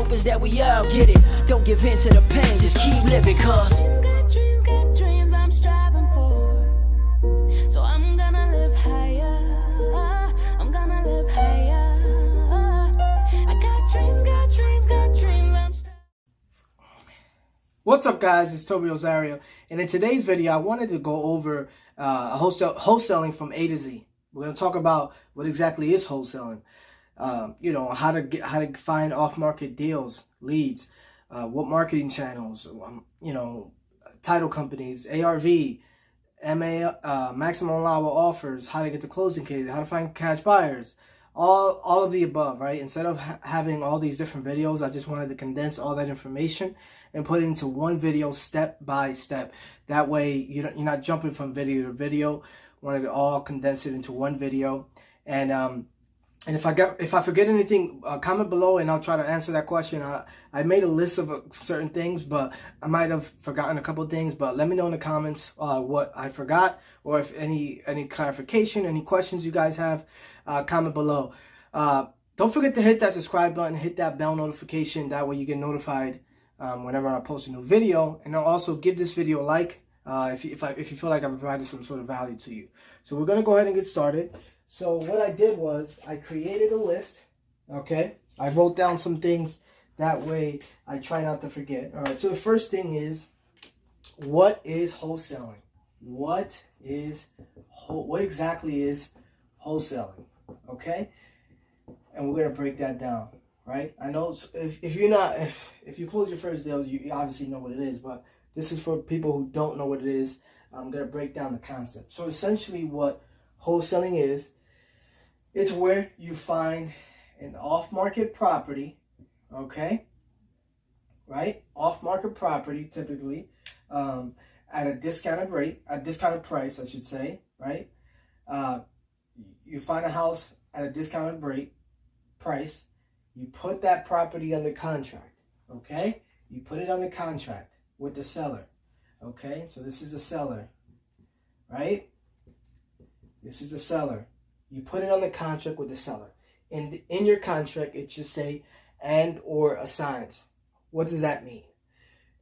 hope is that we all get it. Don't give in to the pain, just keep living, cause got dreams I'm striving for. So I'm gonna live higher. I'm gonna live higher. I got dreams I'm striving. What's up, guys? It's Toby Rosario, and in today's video I wanted to go over wholesaling from A to Z. We're going to talk about what exactly is wholesaling, how to find off-market deals, leads, what marketing channels, title companies, ARV, MA, maximum allowable offers, how to get the closing cases, how to find cash buyers, all of the above, right? Instead of having all these different videos, I just wanted to condense all that information and put it into one video step by step. That way you're not jumping from video to video. Wanted to all condense it into one video. And if I forget anything, comment below and I'll try to answer that question. I made a list of certain things, but I might have forgotten a couple of things. But let me know in the comments what I forgot, or if any clarification, any questions you guys have, comment below. Don't forget to hit that subscribe button, hit that bell notification. That way you get notified whenever I post a new video. And I'll also give this video a like if you feel like I provided some sort of value to you. So we're gonna go ahead and get started. So what I did was I created a list. Okay, I wrote down some things, that way I try not to forget. All right, so the first thing is, what is wholesaling? What exactly is wholesaling? Okay, and we're gonna break that down. Right? I know if you close your first deal, you obviously know what it is, but this is for people who don't know what it is. I'm gonna break down the concept. So essentially, what wholesaling is, it's where you find an off-market property, okay? Right? Off-market property, typically, at a discounted rate, a discounted price, I should say, right? You find a house at a discounted price. You put that property under contract, okay? You put it under contract with the seller, okay? So this is the seller, right? This is the seller. You put it under contract with the seller. And in your contract, it should say and or assigns. What does that mean?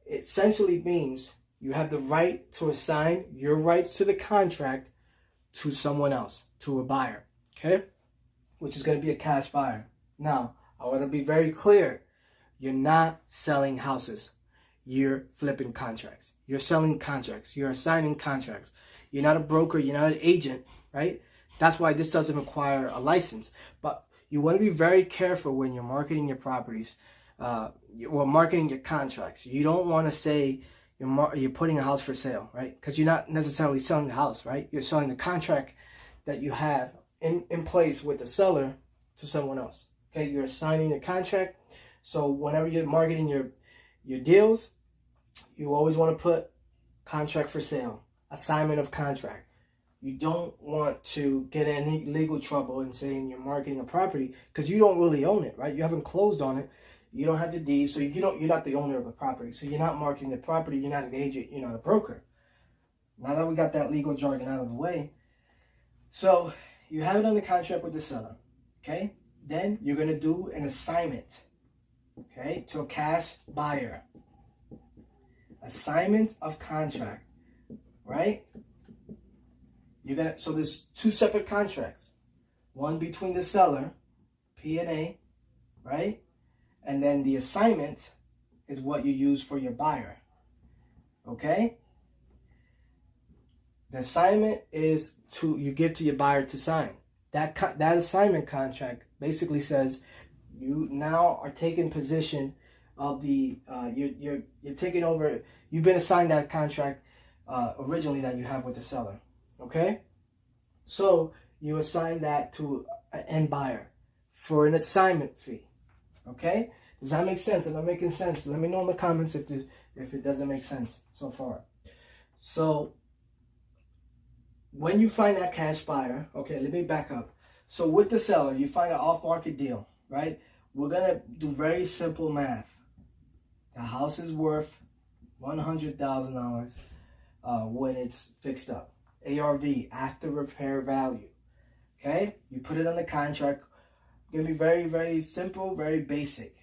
It essentially means you have the right to assign your rights to the contract to someone else, to a buyer, okay? Which is going to be a cash buyer. Now, I want to be very clear. You're not selling houses. You're flipping contracts. You're selling contracts. You're assigning contracts. You're not a broker. You're not an agent, right? That's why this doesn't require a license. But you want to be very careful when you're marketing your properties, marketing your contracts. You don't want to say you're putting a house for sale, right? Because you're not necessarily selling the house, right? You're selling the contract that you have in place with the seller to someone else. Okay, you're assigning a contract. So whenever you're marketing your deals, you always want to put contract for sale, assignment of contract. You don't want to get in any legal trouble in saying you're marketing a property because you don't really own it, right? You haven't closed on it. You don't have the deed, so you're not the owner of the property. So you're not marketing the property. You're not an agent. You're not a broker. Now that we got that legal jargon out of the way, so you have it under contract with the seller, okay? Then you're going to do an assignment, okay, to a cash buyer. Assignment of contract, right? So there's two separate contracts. One between the seller, P&A, right? And then the assignment is what you use for your buyer, okay? The assignment is you give to your buyer to sign. That assignment contract basically says you now are taking position of the you're taking over. You've been assigned that contract originally that you have with the seller. Okay, so you assign that to an end buyer for an assignment fee. Okay, does that make sense? Am I making sense? Let me know in the comments if it doesn't make sense so far. So when you find that cash buyer, okay, let me back up. So with the seller, you find an off-market deal, right? We're going to do very simple math. The house is worth $100,000 when it's fixed up. ARV, after repair value. Okay? You put it on the contract. It's going to be very, very simple, very basic.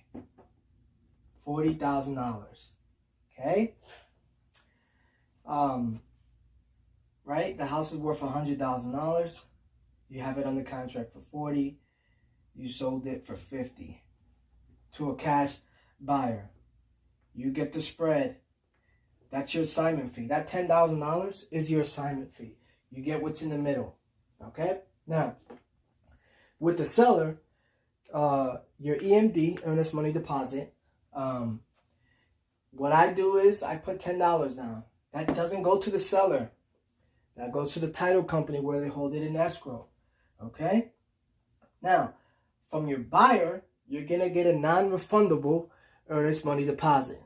$40,000. Okay? Right? The house is worth $100,000. You have it under contract for 40. You sold it for 50 to a cash buyer. You get the spread. That's your assignment fee. That $10,000 is your assignment fee. You get what's in the middle. Okay? Now, with the seller, your EMD, earnest money deposit, what I do is I put $10 down. That doesn't go to the seller. That goes to the title company where they hold it in escrow. Okay? Now, from your buyer, you're going to get a non-refundable earnest money deposit.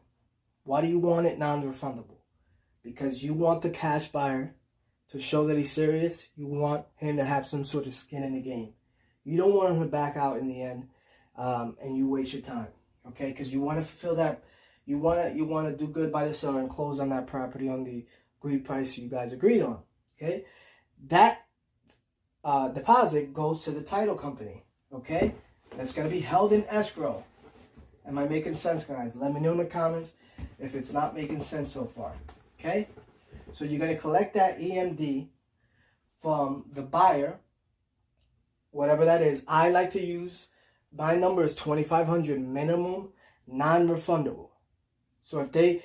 Why do you want it non-refundable? Because you want the cash buyer to show that he's serious. You want him to have some sort of skin in the game. You don't want him to back out in the end, and you waste your time. Okay? Because you want to fulfill that. You want to do good by the seller and close on that property on the agreed price you guys agreed on. Okay? That deposit goes to the title company. Okay? That's going to be held in escrow. Am I making sense, guys? Let me know in the comments if it's not making sense so far. Okay? So you're going to collect that EMD from the buyer, whatever that is. I like to use, my number is $2,500 minimum, non-refundable. So if they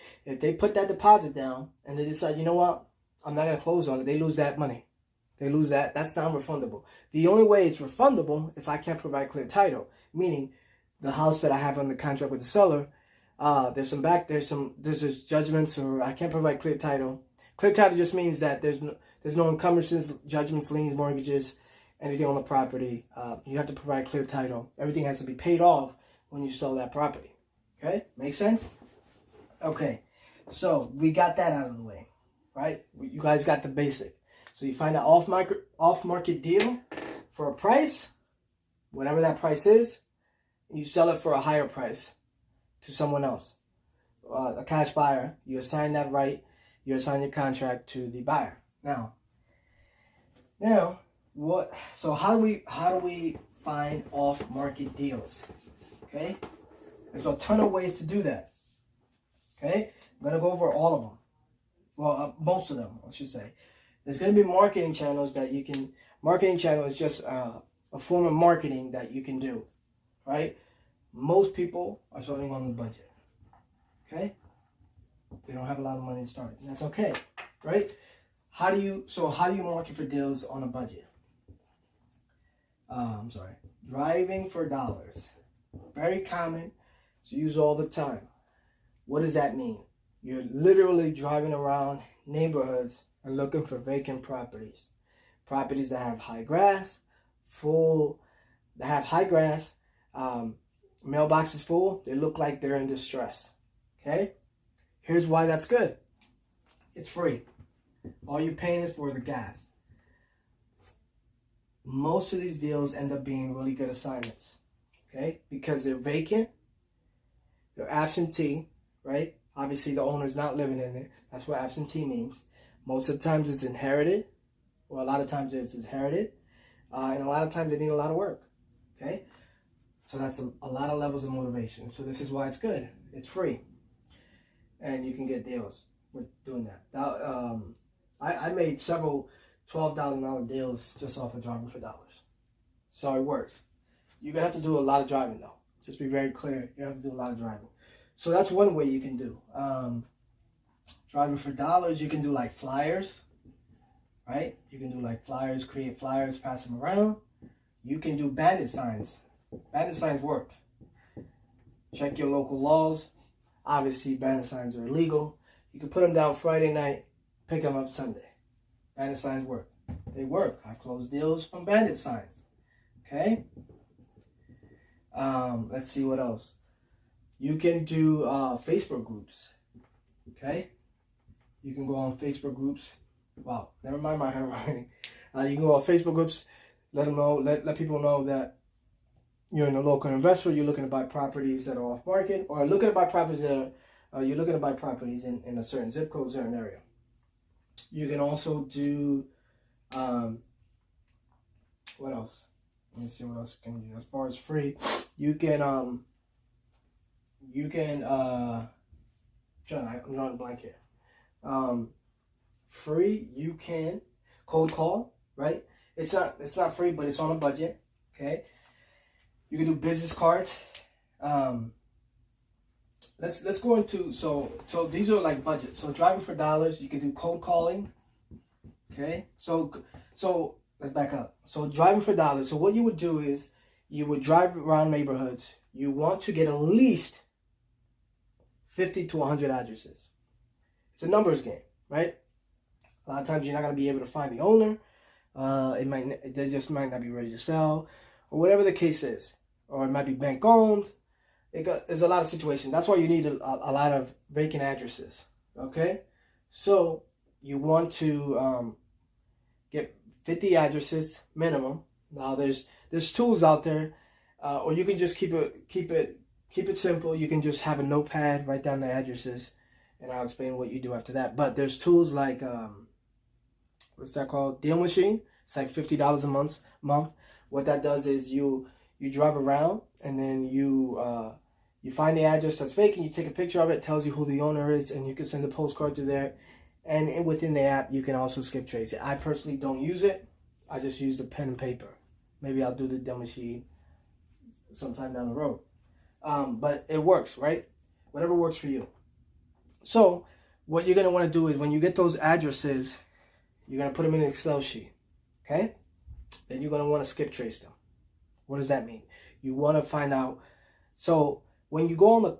put that deposit down and they decide, you know what, I'm not going to close on it, they lose that money. They lose that. That's non-refundable. The only way it's refundable if I can't provide clear title, meaning the house that I have under contract with the seller, there's just judgments, or I can't provide clear title. Clear title just means that there's no encumbrances, judgments, liens, mortgages, anything on the property. You have to provide clear title. Everything has to be paid off when you sell that property. Okay, make sense? Okay, so we got that out of the way, right? You guys got the basic. So you find an off-market deal for a price, whatever that price is, and you sell it for a higher price to someone else, a cash buyer. You assign that right. You assign your contract to the buyer. Now, what? So how do we find off-market deals? Okay, there's a ton of ways to do that. Okay, I'm gonna go over all of them. Well, most of them, I should say. There's going to be marketing channels that you can. Marketing channel is just a form of marketing that you can do, right? Most people are starting on the budget. Okay, they don't have a lot of money to start, and that's okay, right? How do you market for deals on a budget? Driving for dollars, very common. It's used all the time. What does that mean? You're literally driving around neighborhoods and looking for vacant properties. Properties that have high grass, mailboxes full, they look like they're in distress. Okay? Here's why that's good. It's free. All you're paying is for the gas. Most of these deals end up being really good assignments. Okay? Because they're vacant, they're absentee, right? Obviously, the owner's not living in it. That's what absentee means. Most of the times it's inherited, or a lot of times it's inherited, and a lot of times they need a lot of work. Okay? So that's a lot of levels of motivation. So this is why it's good. It's free. And you can get deals with doing that. Now, I made several $12,000 deals just off of driving for dollars. So it works. You're going to have to do a lot of driving, though. Just be very clear. You have to do a lot of driving. So that's one way you can do. Driving for dollars, you can do like flyers, right? You can do like flyers, create flyers, pass them around. You can do bandit signs. Bandit signs work. Check your local laws. Obviously, bandit signs are illegal. You can put them down Friday night, pick them up Sunday. Bandit signs work. They work. I close deals from bandit signs. Okay? Let's see what else. You can do Facebook groups. Okay? You can go on Facebook groups. Wow, never mind my handwriting. You can go on Facebook groups. Let them know. Let people know that you're a local investor. You're looking to buy properties that are off market, or looking to buy properties that are. You're looking to buy properties in a certain zip code, certain area. You can also do. What else? Let me see what else you can do. As far as free, you can you can I'm drawing a blank here. Free, you can cold call, right? It's not free, but it's on a budget. Okay. You can do business cards. Let's go into so these are like budgets. So driving for dollars, you can do cold calling. Okay. So let's back up. So driving for dollars. So what you would do is you would drive around neighborhoods. You want to get at least 50 to 100 addresses. It's a numbers game, right? A lot of times you're not going to be able to find the owner. They just might not be ready to sell, or whatever the case is, or it might be bank owned. There's a lot of situations. That's why you need a lot of vacant addresses. Okay, so you want to get 50 addresses minimum. Now there's tools out there, or you can just keep it simple. You can just have a notepad, write down the addresses, and I'll explain what you do after that. But there's tools like what's that called? Deal Machine. It's like $50 a month. What that does is you drive around and then you find the address that's vacant. You take a picture of it. Tells you who the owner is, and you can send a postcard to there. And within the app, you can also skip trace it. I personally don't use it. I just use the pen and paper. Maybe I'll do the Deal Machine sometime down the road. But it works, right? Whatever works for you. So what you're going to want to do is when you get those addresses, you're going to put them in an Excel sheet. Okay? Then you're going to want to skip trace them. What does that mean? You want to find out. So when you go on the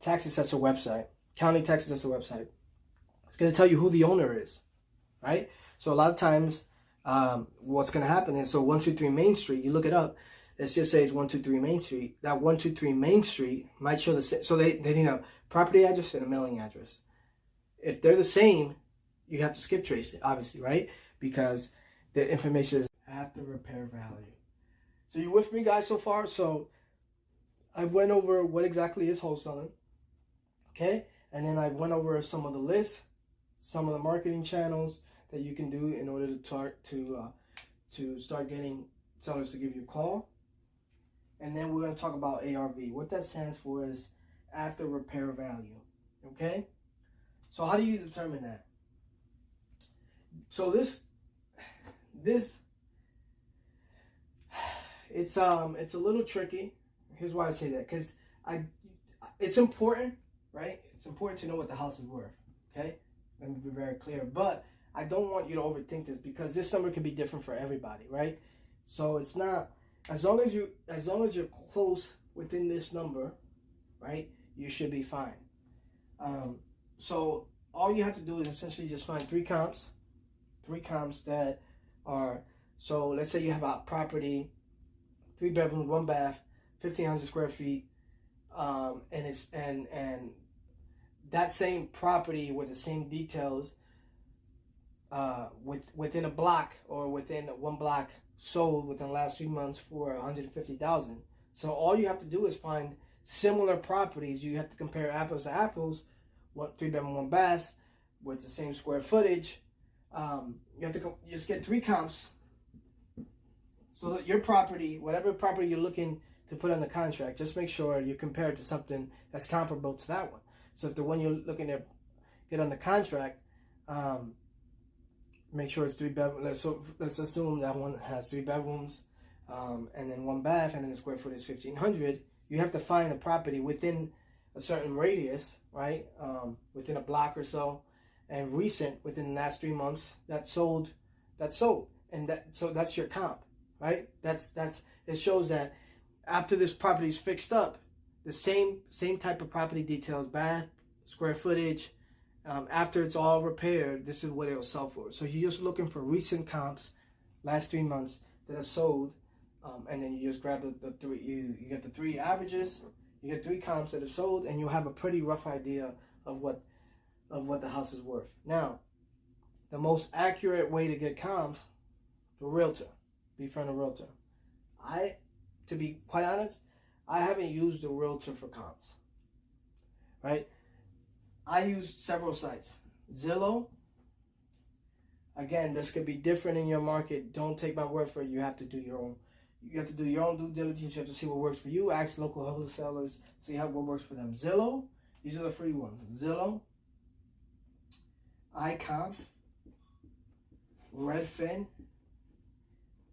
tax assessor website, county tax assessor website, it's going to tell you who the owner is. Right? So a lot of times what's going to happen is, so 123 Main Street, you look it up, let's just say it's 123 Main Street. That 123 Main Street might show the same. So they need a property address and a mailing address. If they're the same, you have to skip trace it, obviously, right? Because the information is after repair value. So you with me, guys, so far? So I went over what exactly is wholesaling, okay? And then I went over some of the lists, some of the marketing channels that you can do in order to start getting sellers to give you a call. And then we're going to talk about ARV. What that stands for is after repair value, okay? So how do you determine that? So this it's a little tricky. Here's why I say that, because it's important, right? It's important to know what the house is worth, okay? Let me be very clear. But I don't want you to overthink this, because this number can be different for everybody, right? So it's not, as long as you're close within this number, right, you should be fine. So all you have to do is essentially just find three comps that are, so let's say you have a property, 3 bedrooms, 1 bath, 1,500 square feet, and that same property with the same details within a block or within one block sold within the last 3 months for $150,000. So all you have to do is find similar properties. You have to compare apples to apples, 3 bedroom, 1 bath with the same square footage. You have to just get 3 comps, so that your property, whatever property you're looking to put on the contract, just make sure you compare it to something that's comparable to that one. So if the one you're looking to get on the contract, make sure it's 3 bedrooms. So let's assume that one has 3 bedrooms, and then 1 bath, and then the square foot is 1,500. You have to find a property within a certain radius, right? Within a block or so, and recent within the last 3 months that sold, and so that's your comp, right? It shows that after this property is fixed up, the same type of property details, bath, square footage, after it's all repaired, this is what it'll sell for. So you're just looking for recent comps, last 3 months that have sold, and then you just grab the 3. You get the 3 averages, you get 3 comps that have sold, and you'll have a pretty rough idea of what the house is worth. Now, the most accurate way to get comps, the realtor. Befriend a realtor. To be quite honest, I haven't used the realtor for comps. Right? I use several sites. Zillow. Again, this could be different in your market. Don't take my word for it. You have to do your You have to do your own due diligence. You have to see what works for you. Ask local wholesalers, see what works for them. Zillow, these are the free ones. Zillow, iComp, Redfin,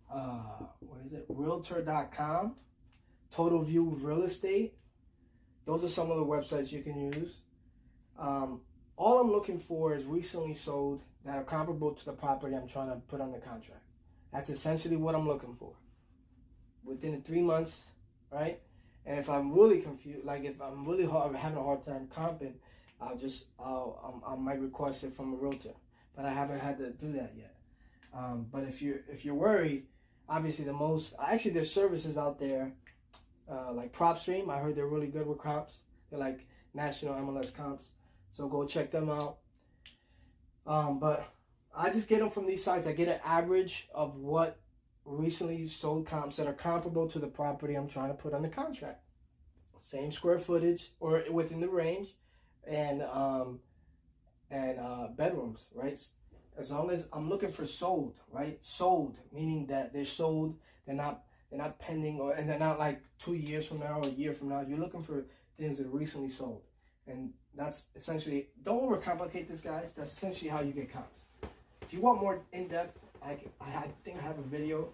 what is it? Realtor.com, Total View Real Estate. Those are some of the websites you can use. All I'm looking for is recently sold that are comparable to the property I'm trying to put under contract. That's essentially what I'm looking for. Within the 3 months, right? And if I'm really confused, like if I'm really having a hard time comping, I might request it from a realtor. But I haven't had to do that yet. But if you're worried, obviously there's services out there like PropStream. I heard they're really good with comps. They're like national MLS comps. So go check them out. But I just get them from these sites. I get an average of what recently sold comps that are comparable to the property I'm trying to put under contract. Same square footage or within the range, and bedrooms, right? As long as I'm looking for sold, right? Sold, meaning that they're sold, they're not pending, and they're not like 2 years from now or a year from now. You're looking for things that are recently sold. And that's essentially, don't overcomplicate this, guys. That's essentially how you get comps. If you want more in-depth, I think I have a video.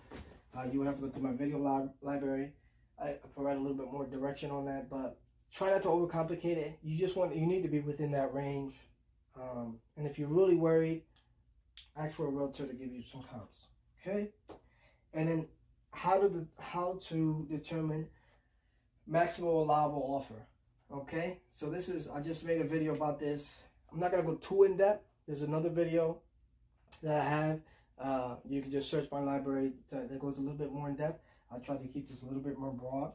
You would have to go through my video library. I provide a little bit more direction on that, but try not to overcomplicate it. You need to be within that range. And if you're really worried, ask for a realtor to give you some comps. Okay? And then how to determine maximum allowable offer. Okay? So I just made a video about this. I'm not gonna go too in depth. There's another video that I have. You can just search my library that goes a little bit more in depth. I'll try to keep this a little bit more broad.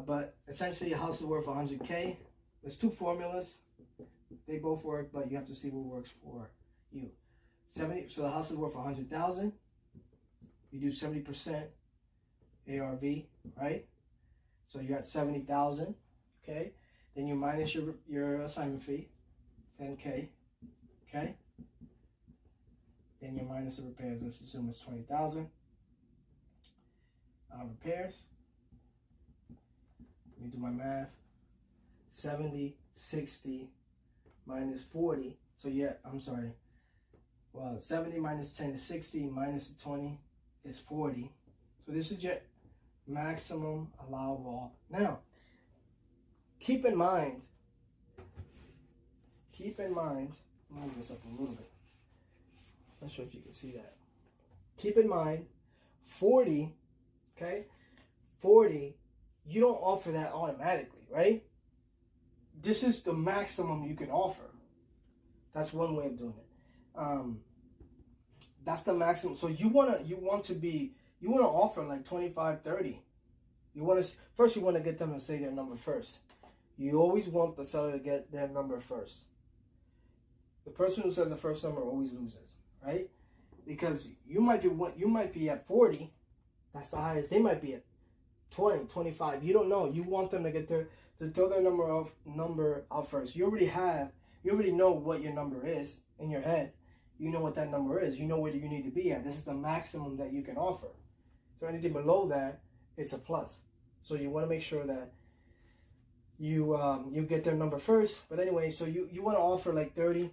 But essentially, a house is worth 100K. There's two formulas. They both work, but you have to see what works for you. So the house is worth 100,000. You do 70% ARV, right? So you're at 70,000. Okay. Then you minus your assignment fee, 10K. Okay. Then you minus the repairs. Let's assume it's 20,000. Repairs. Let me do my math. 70, 60 minus 40. So yeah, I'm sorry. Well, 70 minus 10 is 60, minus 20 is 40. So this is your maximum allowable. Now, keep in mind, let me move this up a little bit. Not sure if you can see that. Keep in mind, 40, okay? 40, you don't offer that automatically, right? This is the maximum you can offer. That's one way of doing it. That's the maximum. So you want to offer like 25, 30. You want to get them to say their number first. You always want the seller to get their number first. The person who says the first number always loses, right? Because you might be at 40. That's the highest. They might be at 20, 25. You don't know. You want them to throw their number out first. You already know what your number is in your head. You know what that number is. You know where you need to be at. This is the maximum that you can offer. So anything below that, it's a plus. So you want to make sure that you get their number first. But anyway, so you want to offer like 30,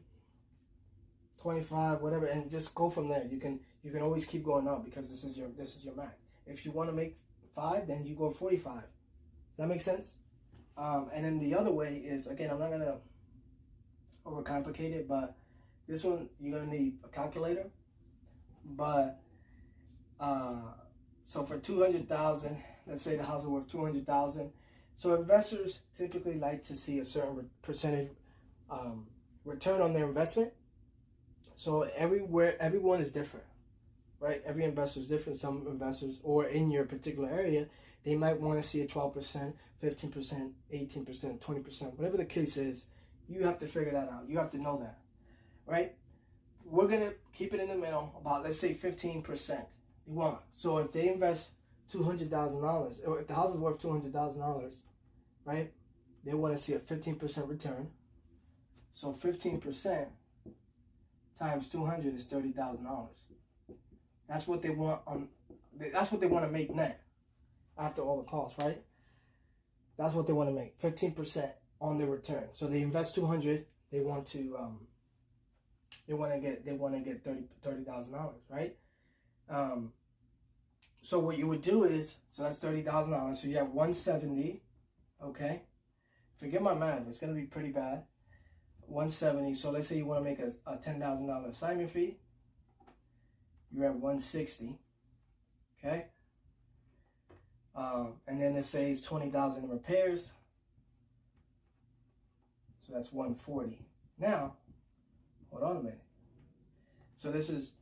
25, whatever, and just go from there. You can always keep going up because this is your max. If you want to make 5, then you go 45. Does that make sense? And then the other way is, again, I'm not gonna overcomplicate it, but this one you're gonna need a calculator. But so for 200,000, let's say the house is worth 200,000. So investors typically like to see a certain percentage return on their investment. So everyone is different, right? Every investor is different. Some investors, or in your particular area, they might want to see a 12%, 15%, 18%, 20%, whatever the case is. You have to figure that out. You have to know that, right? We're going to keep it in the middle, about, let's say, 15%. You want. So if they invest $200,000, or if the house is worth $200,000, right, they want to see a 15% return. So 15% times 200 is $30,000. That's what they want That's what they want to make net after all the costs, right? That's what they want to make, 15% on their return. So they invest 200. They want to get $30,000, right? So what you would do is, so that's $30,000. So you have 170. Okay, forget my math. It's gonna be pretty bad. 170. So let's say you want to make a $10,000 assignment fee. You're at 160. Okay. And then it says 20,000 in repairs. So that's 140. Now, hold on a minute. So this is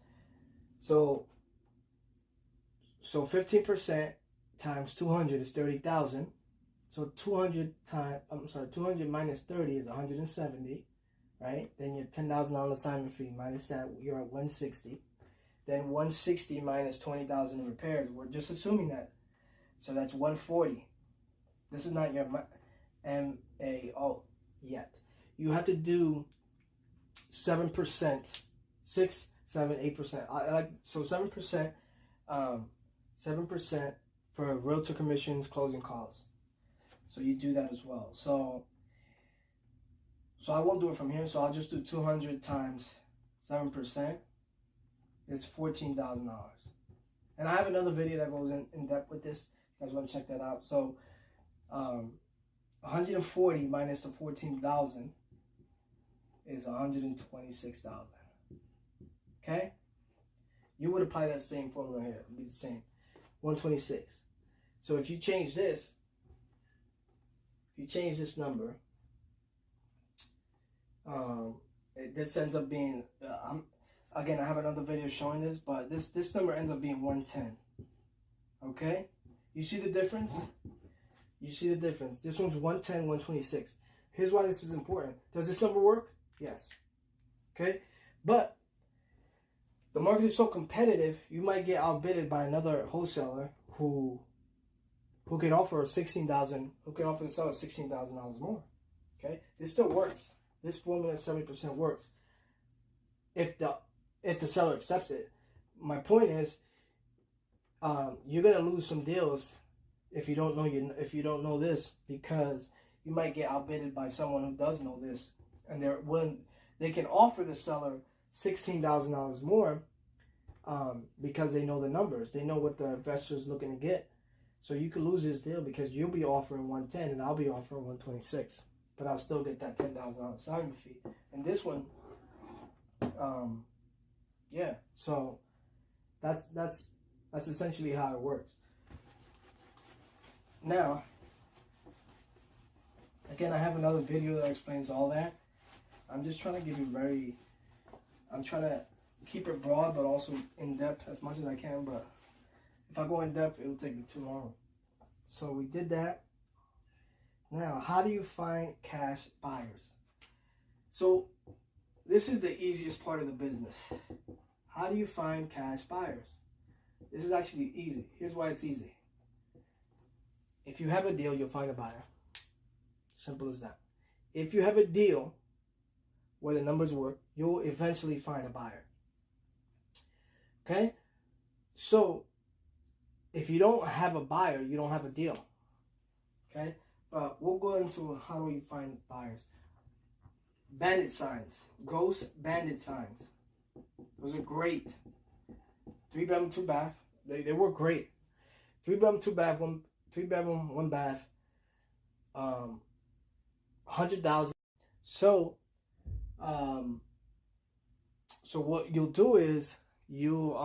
so 15% times 200 is 30,000. So 200 minus 30 is 170, right? Then your $10,000 assignment fee minus that, you're at 160. Then 160 minus 20,000 in repairs. We're just assuming that. So that's 140. This is not your MAO yet. You have to do 7%, 6, 7, 8%. So 7%, 7% for realtor commissions, closing costs. So you do that as well. So I won't do it from here. So I'll just do 200 times 7%. It's $14,000. And I have another video that goes in depth with this. You guys want to check that out. So 140 minus the 14,000 is 126,000. Okay? You would apply that same formula here. It would be the same. 126. So if you change this, number, this ends up being, again, I have another video showing this, but this number ends up being 110. Okay? You see the difference? You see the difference. This one's 110, 126. Here's why this is important. Does this number work? Yes. Okay? But the market is so competitive, you might get outbidded by another wholesaler who can offer $16,000, who can offer the seller $16,000 more. Okay? This still works. This formula 70% works. If the seller accepts it. My point is, you're gonna lose some deals if you don't know this, because you might get outbidded by someone who does know this, and they can offer the seller $16,000 more because they know the numbers, they know what the investor is looking to get. So you could lose this deal because you'll be offering 110 and I'll be offering 126, but I'll still get that $10,000 assignment fee. And this one, yeah. So that's essentially how it works. Now, again, I have another video that explains all that. I'm just trying to give you I'm trying to keep it broad, but also in depth as much as I can. But if I go in depth, it'll take me too long. So we did that. Now, how do you find cash buyers? So this is the easiest part of the business. How do you find cash buyers? This is actually easy. Here's why it's easy. If you have a deal, you'll find a buyer. Simple as that. If you have a deal where the numbers work, you'll eventually find a buyer. Okay? So, if you don't have a buyer, you don't have a deal. Okay? But we'll go into how do you find buyers. Bandit signs. Ghost bandit signs. Those are great. 3-bedroom, 2-bath. They work great. 3-bedroom, 2-bath, 3-bedroom, 1-bath. 100,000. So what you'll do is you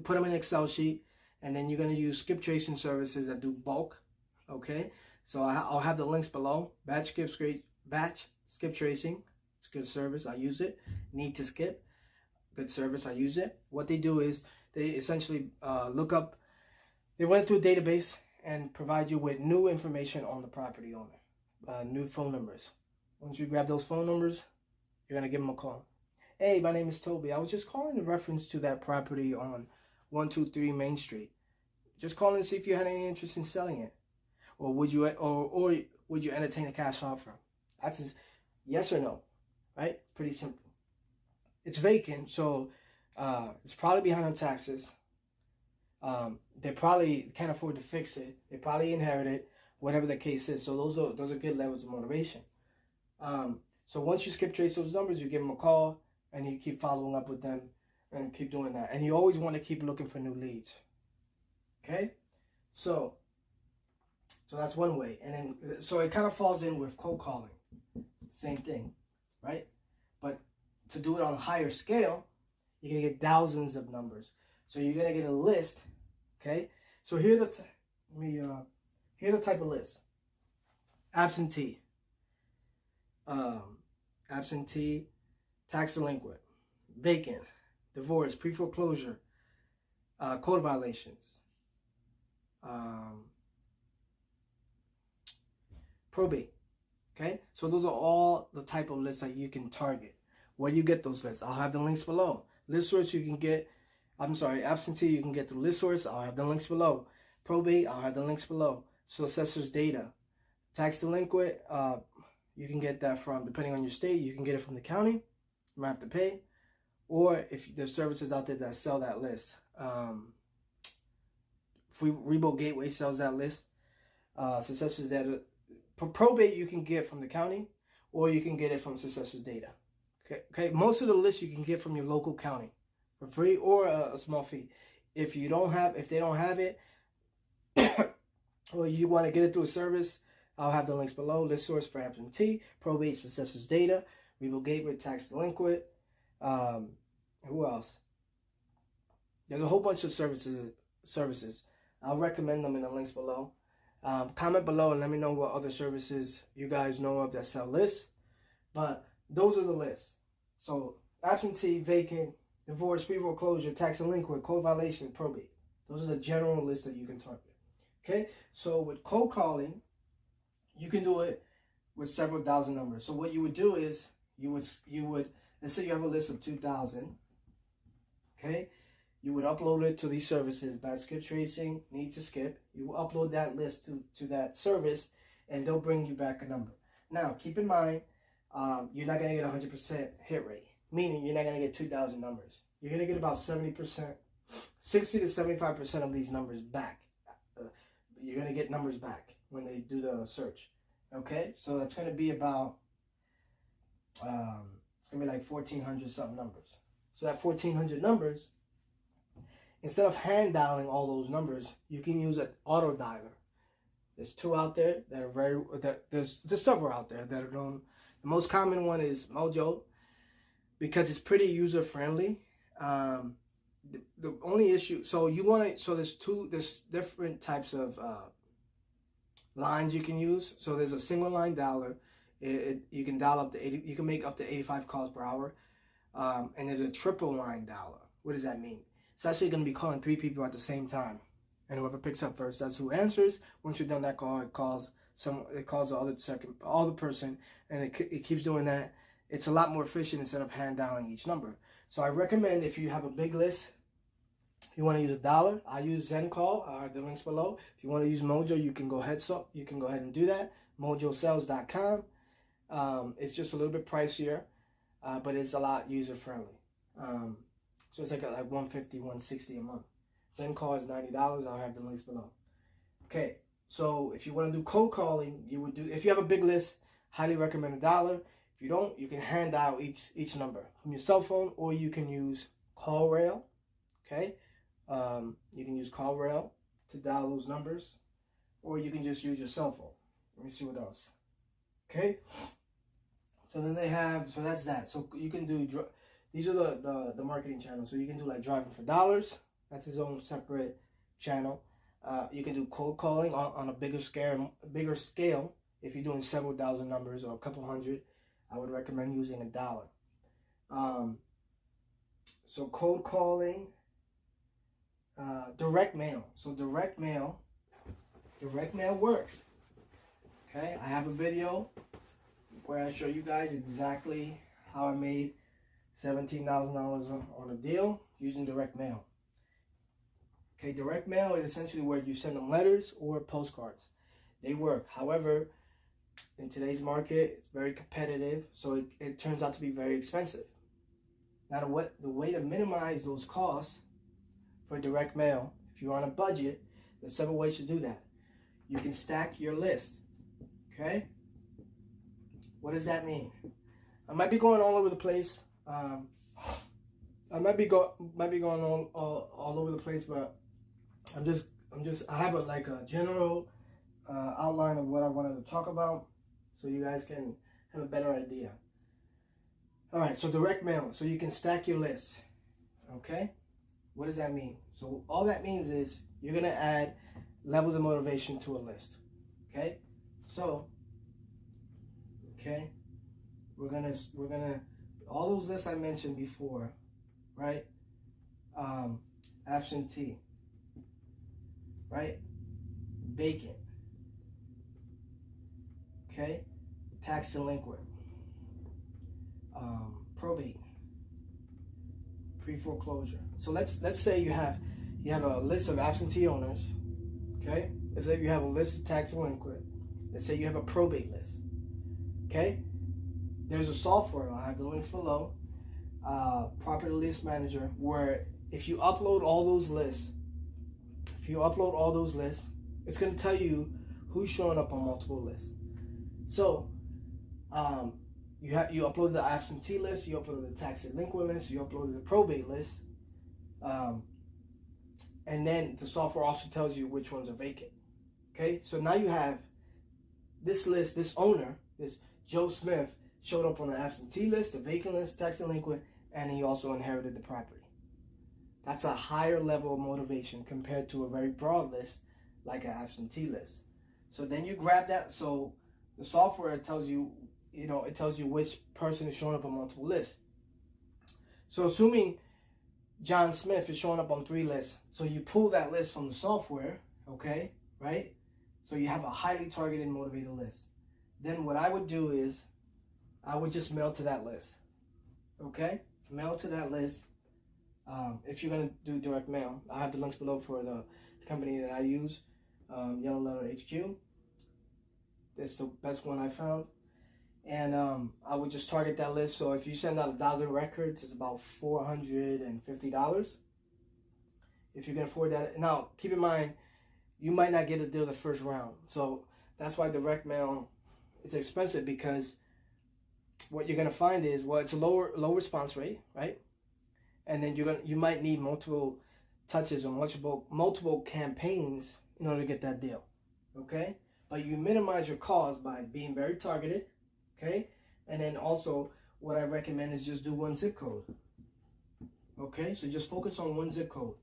put them in an Excel sheet, and then you're gonna use skip tracing services that do bulk. Okay, so I'll have the links below. Batch skip tracing. It's a good service. I use it. Need to skip. Good service. I use it. What they do is they essentially look up. They went through a database and provide you with new information on the property owner, new phone numbers. Once you grab those phone numbers, you're gonna give them a call. Hey, my name is Toby. I was just calling in reference to that property on 123 Main Street. Just calling to see if you had any interest in selling it, or would you entertain a cash offer? That's just yes or no, right? Pretty simple. It's vacant, so it's probably behind on taxes. They probably can't afford to fix it. They probably inherited, whatever the case is. So those are good levels of motivation. So once you skip trace those numbers, you give them a call and you keep following up with them and keep doing that. And you always want to keep looking for new leads. Okay, so that's one way. And then so it kind of falls in with cold calling, same thing, right? But to do it on a higher scale, you're gonna get thousands of numbers. So you're gonna get a list. Okay, so here's the type of list: absentee, tax delinquent, vacant, divorce, pre-foreclosure, code violations, probate. Okay, so those are all the type of lists that you can target. Where do you get those lists? I'll have the links below. List source you can get, absentee you can get through list source. I'll have the links below. Probate, I'll have the links below. So assessor's data. Tax delinquent, you can get that from, depending on your state, you can get it from the county. You might have to pay. Or if there's services out there that sell that list. Rebo Gateway sells that list. Successor's data. Probate you can get from the county, or you can get it from Successor's data. Okay. Most of the lists you can get from your local county for free or a small fee. If they don't have it, or you want to get it through a service, I'll have the links below. List source for absentee, probate, Successor's data, Rebo Gateway, tax delinquent. Who else? There's a whole bunch of services. I'll recommend them in the links below. Comment below and let me know what other services you guys know of that sell lists. But those are the lists. So absentee, vacant, divorce, pre-foreclosure, tax delinquent, code violation, probate. Those are the general lists that you can target. Okay. So with cold calling, you can do it with several thousand numbers. So what you would do is you would let's say you have a list of 2,000. Okay. You would upload it to these services, not skip tracing, need to skip. You will upload that list to that service and they'll bring you back a number. Now, keep in mind, you're not going to get 100% hit rate, meaning you're not going to get 2,000 numbers. You're going to get about 70%, 60 to 75% of these numbers back. You're going to get numbers back when they do the search. Okay, so that's going to be about, it's going to be like 1,400 something numbers. So that 1,400 numbers, instead of hand dialing all those numbers, you can use an auto dialer. There's two out there that are there's several out there that are known. The most common one is Mojo because it's pretty user friendly. The only issue, there's different types of lines you can use. So there's a single line dialer. You can dial up to 80. You can make up to 85 calls per hour. And there's a triple line dialer. What does that mean? It's actually going to be calling 3 people at the same time, and whoever picks up first, that's who answers. Once you're done that call, it calls the other person, and it keeps doing that. It's a lot more efficient instead of hand dialing each number. So I recommend if you have a big list, if you want to use a dialer, I use ZenCall. I have the links below. If you want to use Mojo, you can go ahead and do that. MojoSells.com. It's just a little bit pricier, but it's a lot user friendly. So it's like $150, $160 a month. ZenCall is $90. I'll have the links below. Okay, so if you want to do cold calling, if you have a big list, highly recommend $1. If you don't, you can hand dial each number from your cell phone, or you can use CallRail. Okay, you can use CallRail to dial those numbers, or you can just use your cell phone. Let me see what else. Okay, so then so that's that. So you can do. These are the marketing channels. So you can do like driving for dollars. That's his own separate channel. You can do cold calling on a bigger scale. If you're doing several thousand numbers or a couple hundred, I would recommend using $1. So cold calling, direct mail. So direct mail works. Okay, I have a video where I show you guys exactly how I made $17,000 on a deal using direct mail. Okay, direct mail is essentially where you send them letters or postcards. They work. However, in today's market, it's very competitive, so it turns out to be very expensive. Now, the way to minimize those costs for direct mail, if you're on a budget, there's several ways to do that. You can stack your list. Okay? What does that mean? I might be going all over the place. I might be going all over the place, but I have a general outline of what I wanted to talk about, so you guys can have a better idea. All right, so direct mail, so you can stack your list. Okay, what does that mean? So all that means is you're gonna add levels of motivation to a list. Okay, so we're gonna all those lists I mentioned before, right? Absentee, right? Vacant, okay? Tax delinquent, probate, pre-foreclosure. So let's say you have a list of absentee owners, okay? Let's say you have a list of tax delinquent. Let's say you have a probate list, okay? There's a software, I have the links below, Property List Manager, where if you upload all those lists, it's going to tell you who's showing up on multiple lists. So you upload the absentee list, you upload the tax delinquent list, you upload the probate list, and then the software also tells you which ones are vacant. Okay, so now you have this list, this owner, this Joe Smith, showed up on the absentee list, the vacant list, tax delinquent, and he also inherited the property. That's a higher level of motivation compared to a very broad list like an absentee list. So then you grab that. So the software tells you, it tells you which person is showing up on multiple lists. So assuming John Smith is showing up on 3 lists, so you pull that list from the software, okay, right? So you have a highly targeted, motivated list. Then what I would do is I would just mail to that list, okay? Mail to that list. If you're going to do direct mail, I have the links below for the company that I use, Yellow Letter HQ. It's the best one I found. And I would just target that list. So if you send out 1,000 records, it's about $450. If you can afford that. Now, keep in mind, you might not get a deal the first round. So that's why direct mail, it's expensive, because what you're going to find is, well, it's a low response rate, right? And then you might need multiple touches or multiple campaigns in order to get that deal, okay? But you minimize your cost by being very targeted, okay? And then also, what I recommend is just do one zip code, okay? So just focus on one zip code.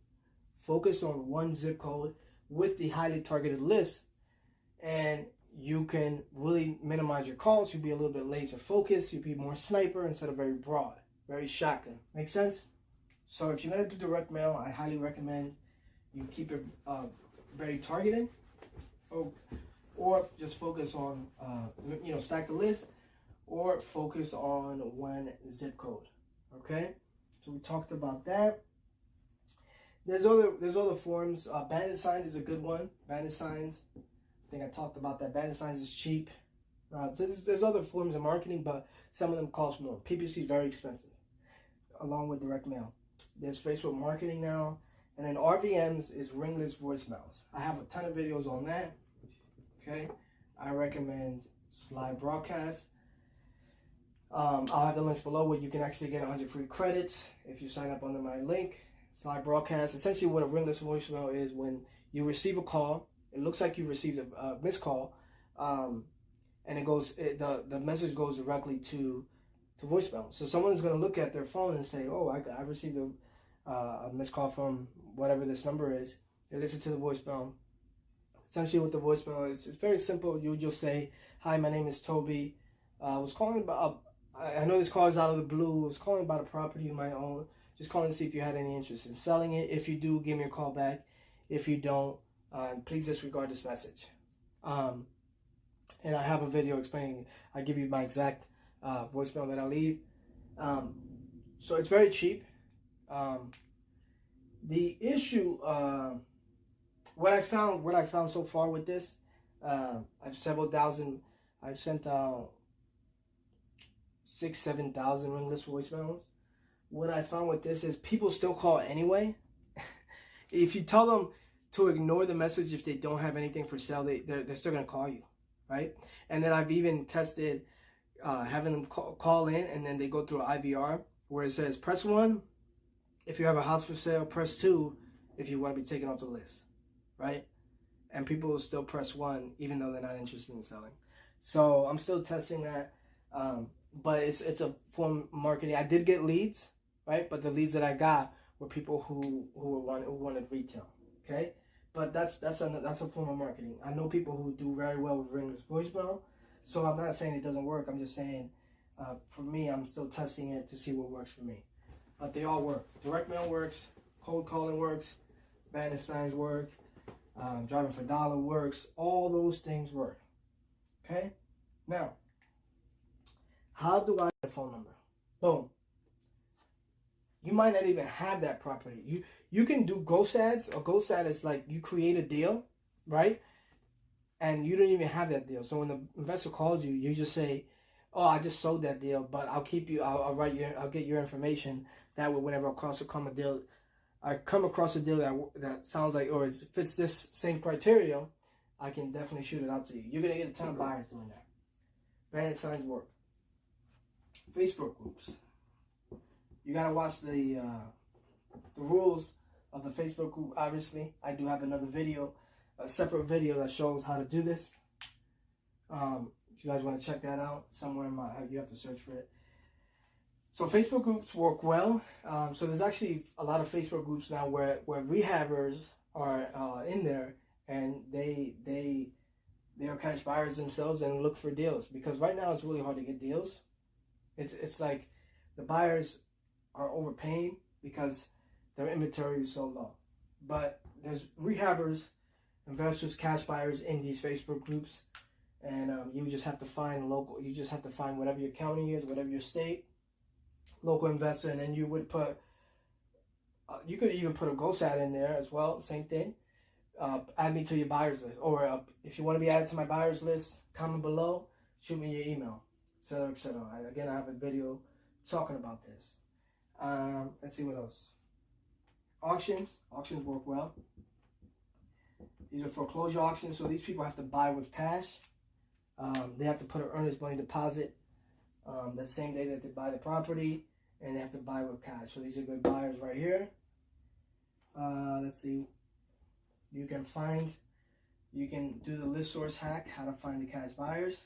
Focus on one zip code with the highly targeted list, and you can really minimize your calls. You'll be a little bit laser focused. You'll be more sniper instead of very broad, very shotgun. Make sense? So if you're going to do direct mail, I highly recommend you keep it very targeted, or just focus on, stack the list, or focus on one zip code. Okay? So we talked about that. There's other forms. Bandit signs is a good one. Bandit signs, I think I talked about that. Bandit signs is cheap. There's other forms of marketing, but some of them cost more. PPC is very expensive, along with direct mail. There's Facebook marketing now, and then RVMs is ringless voicemails. I have a ton of videos on that. Okay, I recommend Slide Broadcast. I'll have the links below where you can actually get 100 free credits if you sign up under my link. Slide Broadcast. Essentially, what a ringless voicemail is, when you receive a call, it looks like you received a missed call, and the message goes directly to voicemail. So someone's going to look at their phone and say, "Oh, I received a missed call from whatever this number is." They listen to the voicemail. Essentially, with the voicemail, it's very simple. You just say, "Hi, my name is Toby. I was calling about. I know this call is out of the blue. I was calling about a property you might own. Just calling to see if you had any interest in selling it. If you do, give me a call back. If you don't, please disregard this message." And I have a video explaining. I give you my exact voicemail that I leave. So it's very cheap. The issue, what I found so far with this, I've sent out 6,000-7,000 ringless voicemails. What I found with this is people still call anyway. If you tell them, to ignore the message if they don't have anything for sale. They're still gonna call you, right? And then I've even tested having them call in, and then they go through an IVR where it says press 1 if you have a house for sale, press 2 if you want to be taken off the list, right? And people will still press 1 even though they're not interested in selling. So I'm still testing that, but it's a form of marketing. I did get leads, right? But the leads that I got were people who wanted retail, okay? But that's a form of marketing. I know people who do very well with ringless voicemail, so I'm not saying it doesn't work. I'm just saying, for me, I'm still testing it to see what works for me. But they all work. Direct mail works, cold calling works, banner signs work, driving for dollar works. All those things work. Okay? Now, how do I get a phone number? Boom. You might not even have that property. You can do ghost ads. A ghost ad is like you create a deal, right? And you don't even have that deal. So when the investor calls you, you just say, "Oh, I just sold that deal, but I'll keep you. I'll get your information. That way, whenever I come across a deal that sounds like or fits this same criteria, I can definitely shoot it out to you. You're gonna get a ton of buyers doing that. Branded signs work. Facebook groups. You gotta watch the rules of the Facebook group. Obviously, I do have another video, a separate video that shows how to do this. If you guys want to check that out, somewhere you have to search for it. So Facebook groups work well. So there's actually a lot of Facebook groups now where rehabbers are in there, and they are cash buyers themselves and look for deals, because right now it's really hard to get deals. It's like the buyers are overpaying because their inventory is so low. But there's rehabbers, investors, cash buyers in these Facebook groups, and you just have to find local. You just have to find whatever your county is, whatever your state, local investor, and then you would put. You could even put a ghost ad in there as well. Same thing. Add me to your buyers list, or if you want to be added to my buyers list, comment below. Shoot me your email, etc., etc. Again, I have a video talking about this. Let's see what else. Auctions work well. These are foreclosure auctions, so these people have to buy with cash. They have to put an earnest money deposit the same day that they buy the property, and they have to buy with cash. So these are good buyers right here. Let's see. You can do the list source hack, how to find the cash buyers.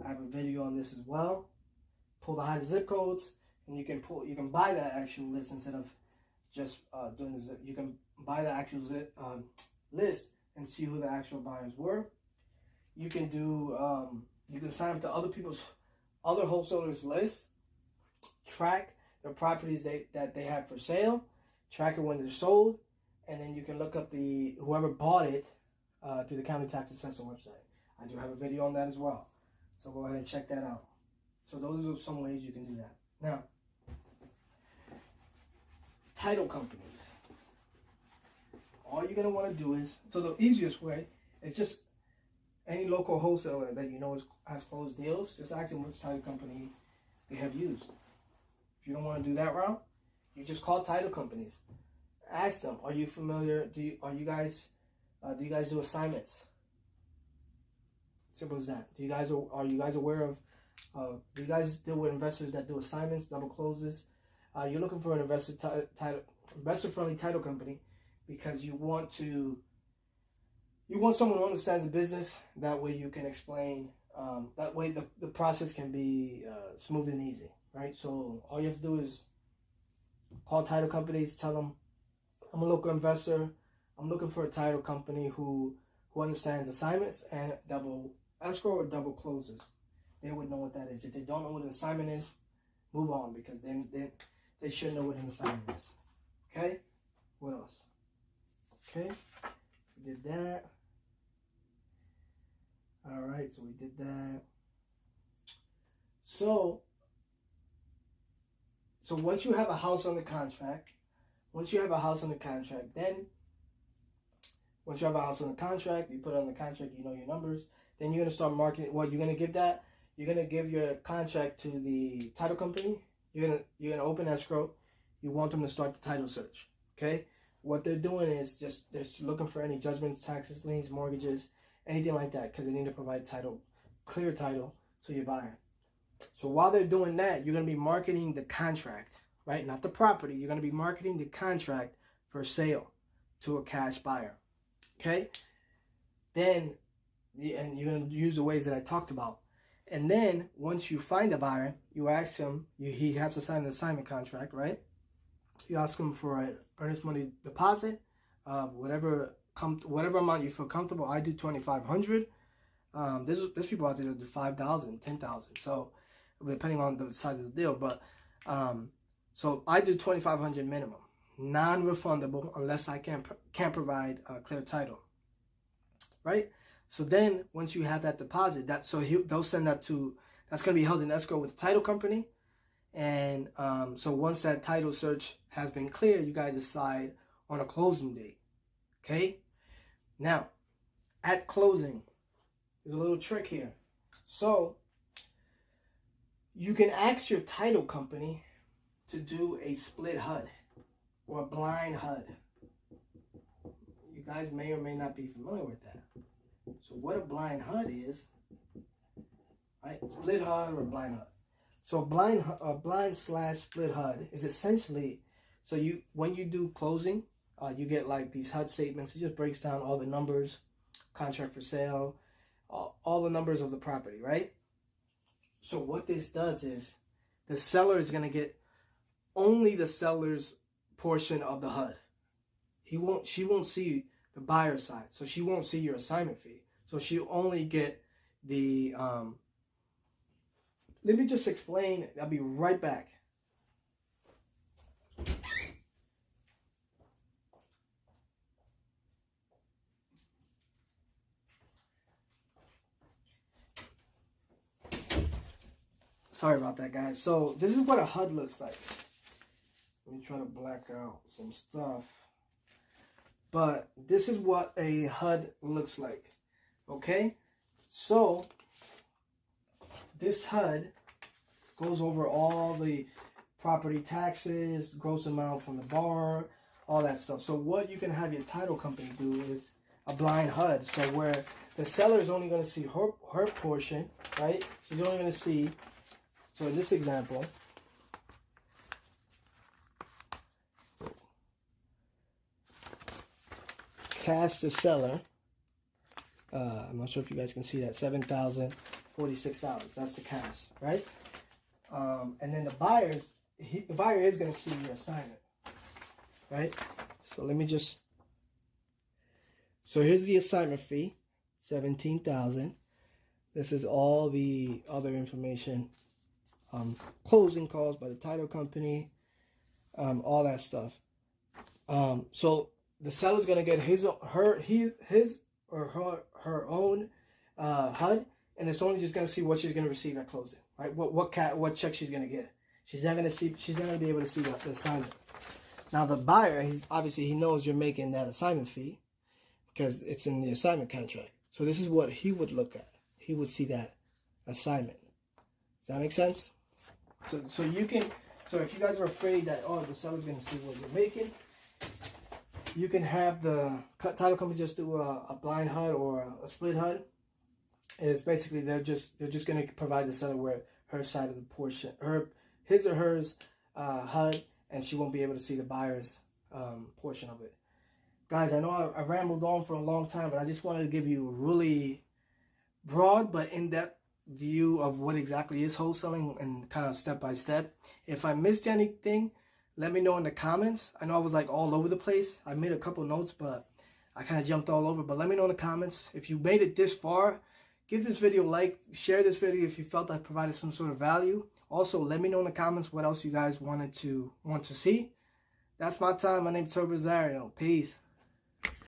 I have a video on this as well. Pull the high zip codes, and you can buy that actual list instead of just doing the zip. You can buy the actual list and see who the actual buyers were. You can do you can sign up to other wholesalers list, track the properties that they have for sale, track it when they're sold, and then you can look up whoever bought it through the county tax assessor website. I do have a video on that as well, so go ahead and check that out. So those are some ways you can do that. Now, title companies. All you're going to want to do is, so the easiest way is just any local wholesaler that you know has closed deals, just ask them which title company they have used. If you don't want to do that route, you just call title companies. Ask them, are you familiar, do you guys do assignments? Simple as that. Are you guys aware of, do you guys deal with investors that do assignments, double closes? You're looking for an investor-friendly title company because you want someone who understands the business. That way you can explain. That way the process can be smooth and easy, right? So all you have to do is call title companies, tell them, I'm a local investor. I'm looking for a title company who understands assignments and double escrow or double closes. They would know what that is. If they don't know what an assignment is, move on, because then they should know what an assignment is. Okay? What else? Okay, we did that. All right, so we did that. So once you have a house under contract, then once you have a house under contract, you put it on the contract, you know your numbers, then you're going to start marketing. What you're going to give that? You're going to give your contract to the title company. You're going to open escrow. You want them to start the title search. Okay? what they're doing is they're looking for any judgments, taxes, liens, mortgages, anything like that, because they need to provide title, clear title to your buyer. So while they're doing that, you're going to be marketing the contract, right? Not the property. You're going to be marketing the contract for sale to a cash buyer, okay? Then, and you're going to use the ways that I talked about. And then once you find a buyer, you ask him, he has to sign an assignment contract, right? You ask him for an earnest money deposit, whatever amount you feel comfortable. I do $2,500. There's people out there that do $5,000, $10,000. So depending on the size of the deal, but so I do $2,500 minimum, non-refundable unless I can't provide a clear title, right? So then once you have that deposit, they'll send that to, that's going to be held in escrow with the title company. And so once that title search has been clear, you guys decide on a closing date. Okay? Now, at closing, there's a little trick here. So you can ask your title company to do a split HUD or a blind HUD. You guys may or may not be familiar with that. So what a blind HUD is, right? Split HUD or blind HUD. So blind slash split HUD is essentially, so when you do closing, you get like these HUD statements. It just breaks down all the numbers, contract for sale, all the numbers of the property, right? So what this does is the seller is going to get only the seller's portion of the HUD. She won't see the buyer side, so she won't see your assignment fee. So she'll only get the let me just explain. I'll be right back. Sorry about that, guys. So this is what a HUD looks like. Let me try to black out some stuff. But this is what a HUD looks like. Okay? So this HUD goes over all the property taxes, gross amount from the borrower, all that stuff. So what you can have your title company do is a blind HUD. So where the seller is only going to see her portion, right? She's only going to see, so in this example, cash to seller, I'm not sure if you guys can see that, $7,046. That's the cash, right? And then the buyer is going to see your assignment, right? So let me just, so here's the assignment fee, $17,000. This is all the other information, closing calls by the title company, all that stuff. So the seller's going to get his or her own HUD, and it's only just going to see what she's going to receive at closing, right? What check she's going to get. She's not going to be able to see the assignment. Now the buyer, he knows you're making that assignment fee because it's in the assignment contract. So this is what he would look at. He would see that assignment. Does that make sense? So if you guys are afraid that, oh, the seller's going to see what you're making, you can have the title company just do a blind HUD or a split HUD. It's basically they're just going to provide the seller where her side of the portion, his or hers HUD, and she won't be able to see the buyer's portion of it. Guys, I know I rambled on for a long time, but I just wanted to give you a really broad but in-depth view of what exactly is wholesaling and kind of step by step. If I missed anything, let me know in the comments. I know I was like all over the place. I made a couple notes, but I kind of jumped all over. But let me know in the comments. If you made it this far, give this video a like. Share this video if you felt I provided some sort of value. Also, let me know in the comments what else you guys want to see. That's my time. My name's Turbo Rosario. Peace.